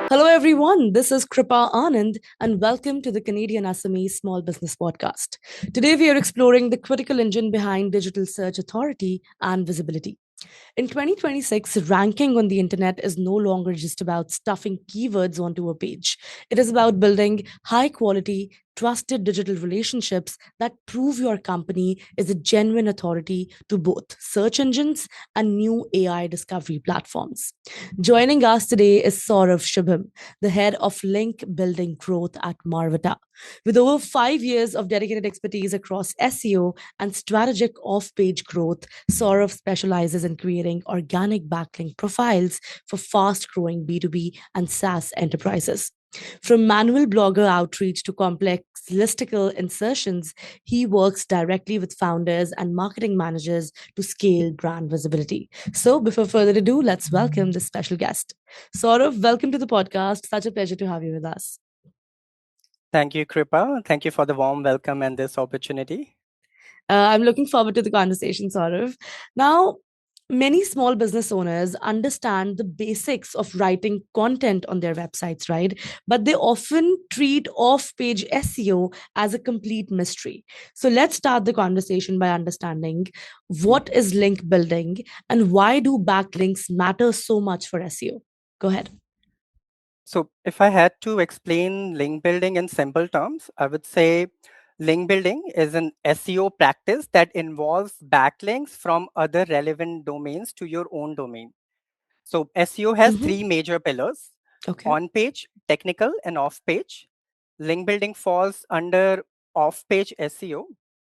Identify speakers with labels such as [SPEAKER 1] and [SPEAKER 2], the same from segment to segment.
[SPEAKER 1] Hello, everyone. This is Kripa Anand, and welcome to the Canadian SME Small Business Podcast. Today, we are exploring the critical engine behind digital search authority and visibility. In 2026, ranking on the internet is no longer just about stuffing keywords onto a page. It is about building high quality, trusted digital relationships that prove your company is a genuine authority to both search engines and new AI discovery platforms. Joining us today is Saurav Subham, the head of link building growth at Marveta. With over 5 years of dedicated expertise across SEO and strategic off page growth, Saurav specializes in creating organic backlink profiles for fast growing B2B and SaaS enterprises. From manual blogger outreach to complex listicle insertions, he works directly with founders and marketing managers to scale brand visibility. So, before further ado, let's welcome this special guest. Saurav, welcome to the podcast. Such a pleasure to have you with us.
[SPEAKER 2] Thank you, Kripa. Thank you for the warm welcome and this opportunity.
[SPEAKER 1] I'm looking forward to the conversation, Saurav. Now, many small business owners understand the basics of writing content on their websites, right? But they often treat off page SEO as a complete mystery. So let's start the conversation by understanding what is link building and why do backlinks matter so much for SEO? Go ahead.
[SPEAKER 2] So, if I had to explain link building in simple terms, I would say link building is an SEO practice that involves backlinks from other relevant domains to your own domain. So, SEO has
[SPEAKER 1] Mm-hmm.
[SPEAKER 2] three major pillars:
[SPEAKER 1] Okay.
[SPEAKER 2] on page, technical, and off page. Link building falls under off page SEO.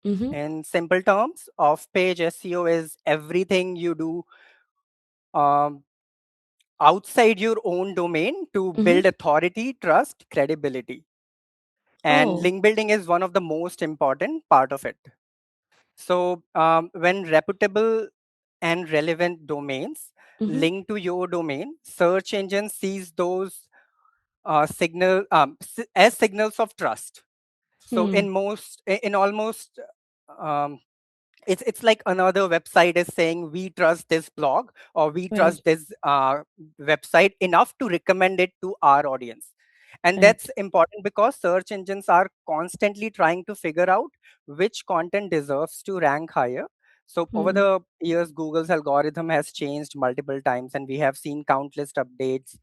[SPEAKER 1] Mm-hmm.
[SPEAKER 2] In simple terms, off page SEO is everything you do um, outside your own domain to
[SPEAKER 1] Mm-hmm.
[SPEAKER 2] build authority, trust, credibility. And
[SPEAKER 1] Oh.
[SPEAKER 2] link building is one of the most important part of it. So when reputable and relevant domains
[SPEAKER 1] Mm-hmm.
[SPEAKER 2] link to your domain, search engine sees those as signals of trust. So
[SPEAKER 1] Hmm.
[SPEAKER 2] in almost um, it's like another website is saying we trust this blog or we
[SPEAKER 1] Right.
[SPEAKER 2] trust this website enough to recommend it to our audience. And
[SPEAKER 1] Right.
[SPEAKER 2] that's important because search engines are constantly trying to figure out which content deserves to rank higher. So over
[SPEAKER 1] Hmm.
[SPEAKER 2] the years, Google's algorithm has changed multiple times, and we have seen countless updates,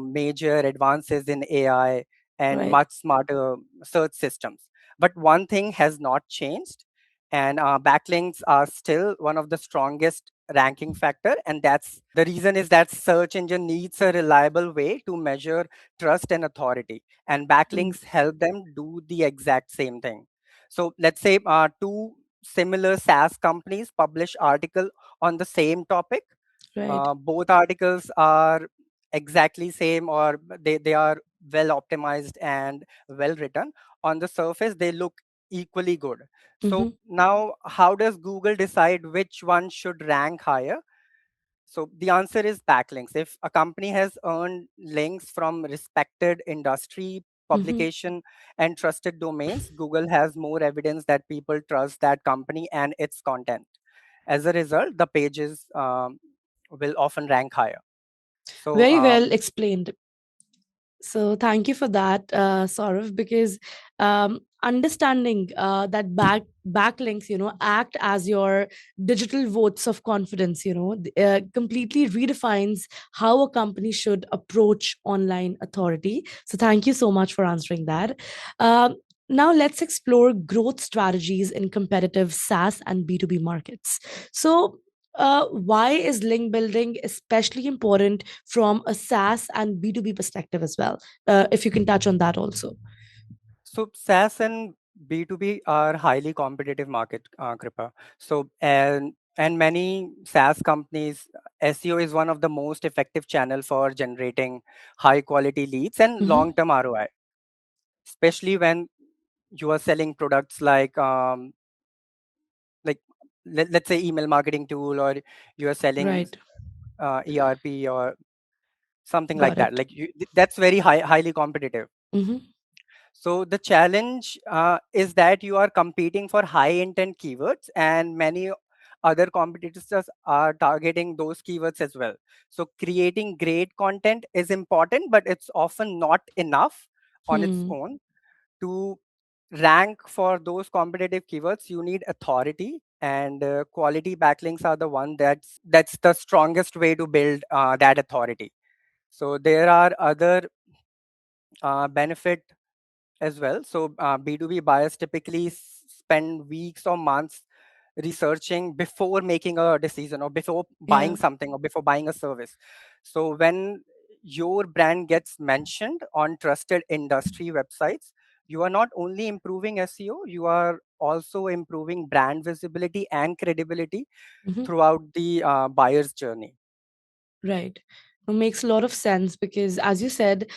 [SPEAKER 2] major advances in AI, and
[SPEAKER 1] Right.
[SPEAKER 2] much smarter search systems. But one thing has not changed, and backlinks are still one of the strongest ranking factor, and that's the reason is that search engine needs a reliable way to measure trust and authority, and
[SPEAKER 1] Hmm.
[SPEAKER 2] backlinks help them do the exact same thing. So let's say two similar SaaS companies publish article on the same topic.
[SPEAKER 1] Right.
[SPEAKER 2] Both articles are exactly same, or they are well optimized and well written. On the surface they look equally good. So
[SPEAKER 1] Mm-hmm.
[SPEAKER 2] now how does Google decide which one should rank higher? So the answer is backlinks. If a company has earned links from respected industry
[SPEAKER 1] Mm-hmm.
[SPEAKER 2] publication and trusted domains, Google has more evidence that people trust that company and its content. As a result, the pages will often rank higher. So
[SPEAKER 1] Very well explained. So thank you for that, Saurav, because understanding that backlinks, act as your digital votes of confidence, completely redefines how a company should approach online authority. So thank you so much for answering that. Um, Now let's explore growth strategies in competitive SaaS and B2B markets. So why is link building especially important from a SaaS and B2B perspective as well? If you can touch on that also.
[SPEAKER 2] so SaaS and B2B are highly competitive market, Kripa. So and many SaaS companies, SEO is one of the most effective channel for generating high quality leads and
[SPEAKER 1] Hmm.
[SPEAKER 2] long term ROI, especially when you are selling products like let's say email marketing tool, or you are selling
[SPEAKER 1] Right.
[SPEAKER 2] ERP or something like
[SPEAKER 1] Got
[SPEAKER 2] that.
[SPEAKER 1] it.
[SPEAKER 2] Like that's very highly competitive.
[SPEAKER 1] Hmm.
[SPEAKER 2] So the challenge is that you are competing for high intent keywords, and many other competitors are targeting those keywords as well. So creating great content is important, but it's often not enough on its
[SPEAKER 1] Hmm.
[SPEAKER 2] own. To rank for those competitive keywords, you need authority, and quality backlinks are the one that's the strongest way to build that authority. So there are other benefit as well. So B2B buyers typically spend weeks or months researching before making a decision, or before buying
[SPEAKER 1] Yeah.
[SPEAKER 2] something, or before buying a service. So when your brand gets mentioned on trusted industry websites, you are not only improving SEO, you are also improving brand visibility and credibility
[SPEAKER 1] Mhm.
[SPEAKER 2] throughout the buyer's journey.
[SPEAKER 1] Right. It makes a lot of sense because, as you said,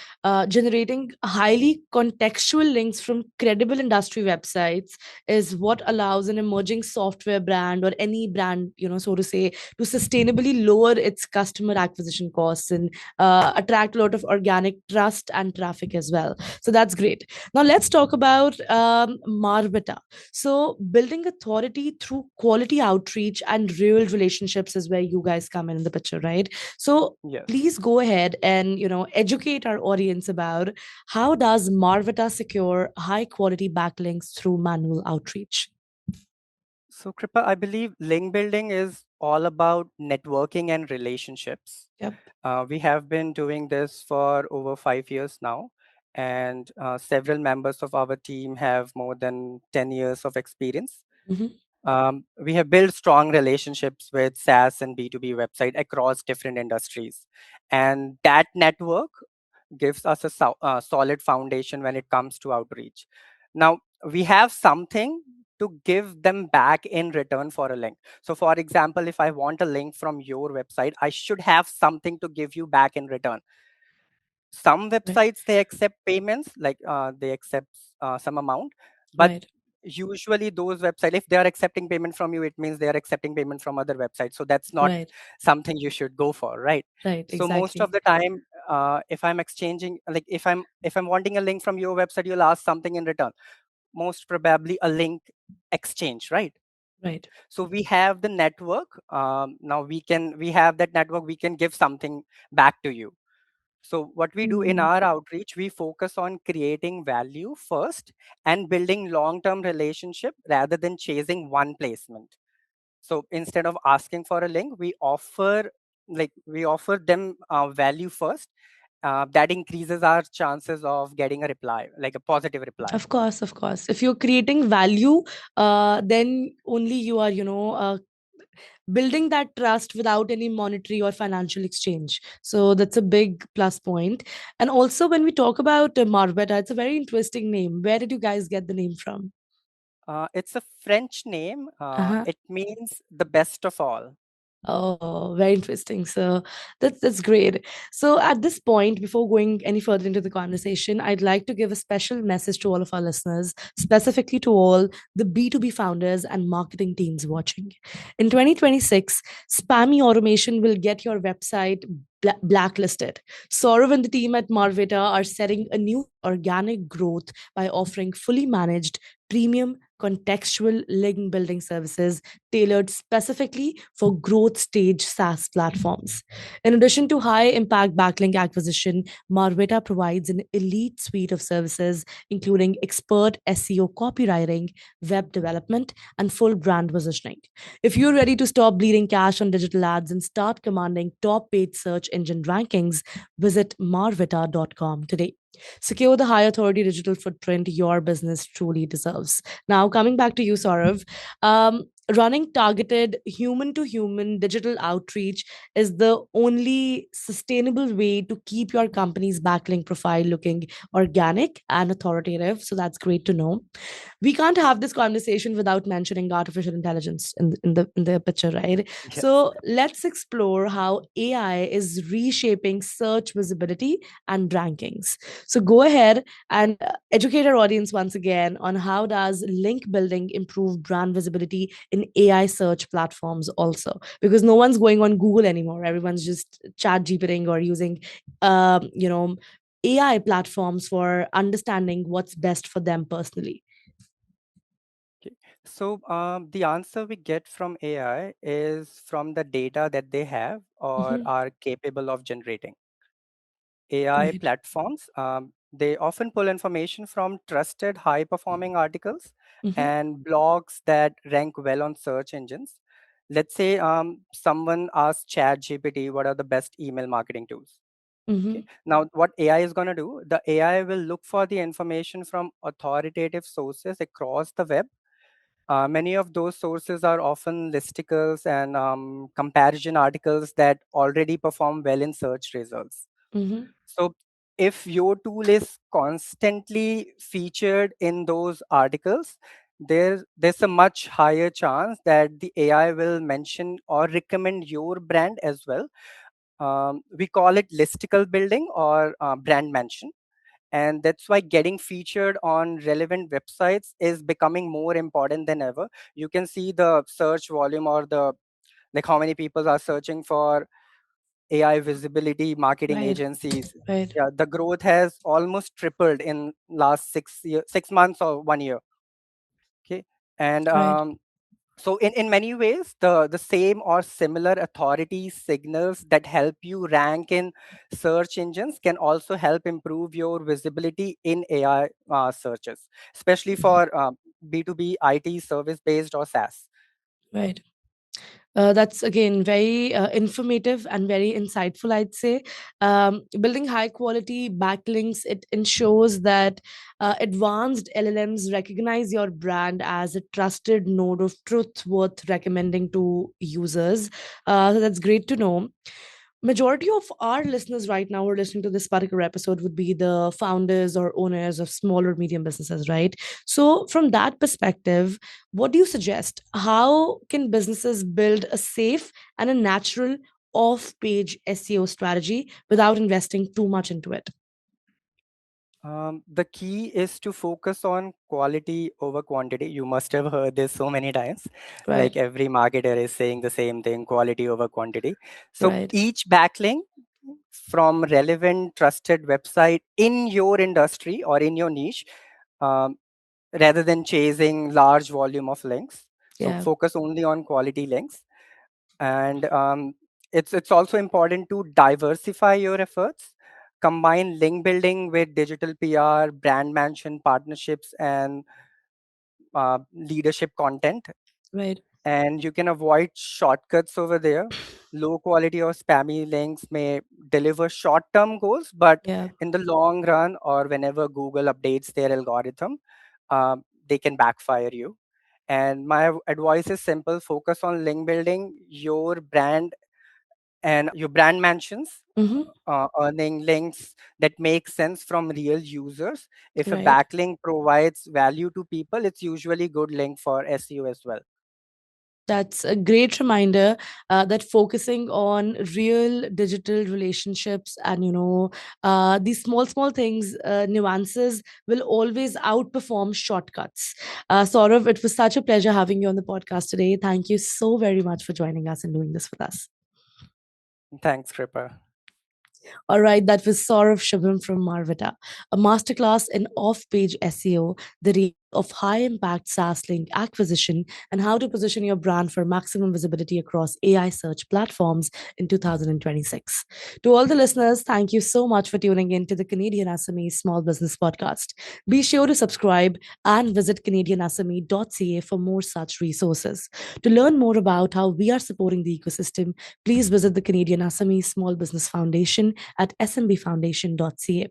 [SPEAKER 1] generating highly contextual links from credible industry websites is what allows an emerging software brand or any brand, so to say, to sustainably lower its customer acquisition costs and attract a lot of organic trust and traffic as well. So that's great. Now let's talk about Marveta. So building authority through quality outreach and real relationships is where you guys come in the picture, right? So
[SPEAKER 2] Yes.
[SPEAKER 1] please go ahead and educate our audience about how does Marveta secure high quality backlinks through manual outreach.
[SPEAKER 2] So, Kripa, I believe link building is all about networking and relationships.
[SPEAKER 1] Yep.
[SPEAKER 2] We have been doing this for over 5 years now, and several members of our team have more than 10 years of experience.
[SPEAKER 1] Hmm.
[SPEAKER 2] We have built strong relationships with SaaS and B2B website across different industries. And that network gives us a solid foundation when it comes to outreach. Now, we have something to give them back in return for a link. So, for example, if I want a link from your website, I should have something to give you back in return. Some
[SPEAKER 1] Right.
[SPEAKER 2] websites, they accept payments, like they accept some amount, but
[SPEAKER 1] Right.
[SPEAKER 2] usually those websites, if they are accepting payment from you, it means they are accepting payment from other websites, so that's not
[SPEAKER 1] Right.
[SPEAKER 2] something you should go for, right?
[SPEAKER 1] Right.
[SPEAKER 2] So most of
[SPEAKER 1] Exactly.
[SPEAKER 2] the time, if I'm exchanging, like if I'm wanting a link from your website, you'll ask something in return, most probably a link exchange, right?
[SPEAKER 1] Right.
[SPEAKER 2] So we have the network. Now we have that network, we can give something back to you. So, what we do in
[SPEAKER 1] Hmm.
[SPEAKER 2] our outreach, we focus on creating value first and building long term relationship rather than chasing one placement. So, instead of asking for a link, we offer them value first. That increases our chances of getting a reply, like a positive reply.
[SPEAKER 1] Of course, of course. If you're creating value, then only you are, building that trust without any monetary or financial exchange. So that's a big plus point. And also, when we talk about Marveta, it's a very interesting name. Where did you guys get the name from?
[SPEAKER 2] It's a French name.
[SPEAKER 1] Uh-huh.
[SPEAKER 2] It means the best of all.
[SPEAKER 1] Oh, very interesting. So that's great. So at this point, before going any further into the conversation, I'd like to give a special message to all of our listeners, specifically to all the B2B founders and marketing teams watching. In 2026, spammy automation will get your website blacklisted. Saurav and the team at Marveta are setting a new organic growth by offering fully managed premium contextual link building services tailored specifically for growth stage SaaS platforms. In addition to high impact backlink acquisition, Marveta provides an elite suite of services, including expert SEO copywriting, web development, and full brand positioning. If you're ready to stop bleeding cash on digital ads and start commanding top paid search engine rankings, visit marveta.com today. Secure the high authority digital footprint your business truly deserves. Now, coming back to you, Saurav, running targeted human to human digital outreach is the only sustainable way to keep your company's backlink profile looking organic and authoritative. So that's great to know. We can't have this conversation without mentioning artificial intelligence in the picture, right?
[SPEAKER 2] Yes.
[SPEAKER 1] So let's explore how AI is reshaping search visibility and rankings. So go ahead and educate our audience once again on how does link building improve brand visibility in AI search platforms also, because no one's going on Google anymore. Everyone's just chat GPTing or using AI platforms for understanding what's best for them personally.
[SPEAKER 2] Okay. So the answer we get from AI is from the data that they have or
[SPEAKER 1] Hmm.
[SPEAKER 2] are capable of generating. AI
[SPEAKER 1] Right.
[SPEAKER 2] platforms, they often pull information from trusted high performing articles
[SPEAKER 1] Hmm.
[SPEAKER 2] and blogs that rank well on search engines. Let's say someone asks ChatGPT what are the best email marketing tools. Okay.
[SPEAKER 1] Hmm.
[SPEAKER 2] Now, what AI is going to do, the AI will look for the information from authoritative sources across the web. Many of those sources are often listicles and comparison articles that already perform well in search results.
[SPEAKER 1] Hmm.
[SPEAKER 2] So, if your tool is constantly featured in those articles, there's a much higher chance that the AI will mention or recommend your brand as well. We call it listicle building or brand mention, and that's why getting featured on relevant websites is becoming more important than ever. You can see the search volume or the like how many people are searching for AI visibility marketing
[SPEAKER 1] Right.
[SPEAKER 2] agencies.
[SPEAKER 1] Right.
[SPEAKER 2] Yeah, the growth has almost tripled in last 6 months or 1 year. Okay, and
[SPEAKER 1] Right.
[SPEAKER 2] so in many ways, the same or similar authority signals that help you rank in search engines can also help improve your visibility in AI searches, especially for B2B IT service based or SaaS.
[SPEAKER 1] Right. That's again very informative and very insightful, I'd say. Building high quality backlinks, it ensures that advanced LLMs recognize your brand as a trusted node of truth worth recommending to users. So that's great to know. Majority of our listeners right now who are listening to this particular episode would be the founders or owners of small or medium businesses, right? So from that perspective, what do you suggest? How can businesses build a safe and a natural off page SEO strategy without investing too much into it?
[SPEAKER 2] The key is to focus on quality over quantity. You must have heard this so many times.
[SPEAKER 1] Right.
[SPEAKER 2] Like every marketer is saying the same thing, quality over quantity. So
[SPEAKER 1] Right.
[SPEAKER 2] each backlink from relevant, trusted website in your industry or in your niche, um, rather than chasing large volume of links. So
[SPEAKER 1] Yeah.
[SPEAKER 2] focus only on quality links, and it's also important to diversify your efforts. Combine link building with digital PR, brand mention partnerships, and leadership content,
[SPEAKER 1] Right.
[SPEAKER 2] and you can avoid shortcuts over there. Low quality or spammy links may deliver short term goals, but
[SPEAKER 1] Yeah.
[SPEAKER 2] in the long run, or whenever Google updates their algorithm, they can backfire you. And my advice is simple: focus on link building, your brand, and your brand mentions,
[SPEAKER 1] Mm-hmm.
[SPEAKER 2] earning links that make sense from real users. If a
[SPEAKER 1] Right.
[SPEAKER 2] backlink provides value to people, it's usually good link for SEO as well.
[SPEAKER 1] That's a great reminder that focusing on real digital relationships and these small things, nuances will always outperform shortcuts. Saurav, it was such a pleasure having you on the podcast today. Thank you so very much for joining us and doing this with us.
[SPEAKER 2] Thanks, Kripa.
[SPEAKER 1] All right, that was Saurav Subham from Marveta, a masterclass in off page SEO, the reality of high impact SaaS link acquisition, and how to position your brand for maximum visibility across AI search platforms in 2026. To all the listeners, thank you so much for tuning in to the Canadian SME Small Business Podcast. Be sure to subscribe and visit CanadianSME.ca for more such resources. To learn more about how we are supporting the ecosystem, please visit the Canadian SME Small Business Foundation at smbfoundation.ca.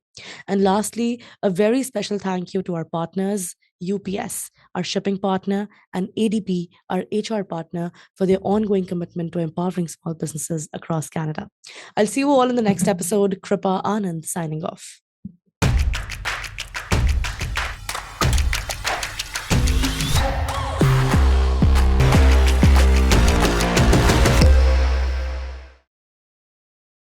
[SPEAKER 1] And lastly, a very special thank you to our partners, UPS, our shipping partner, and ADP, our HR partner, for their ongoing commitment to empowering small businesses across Canada. I'll see you all in the next episode. Kripa Anand signing off.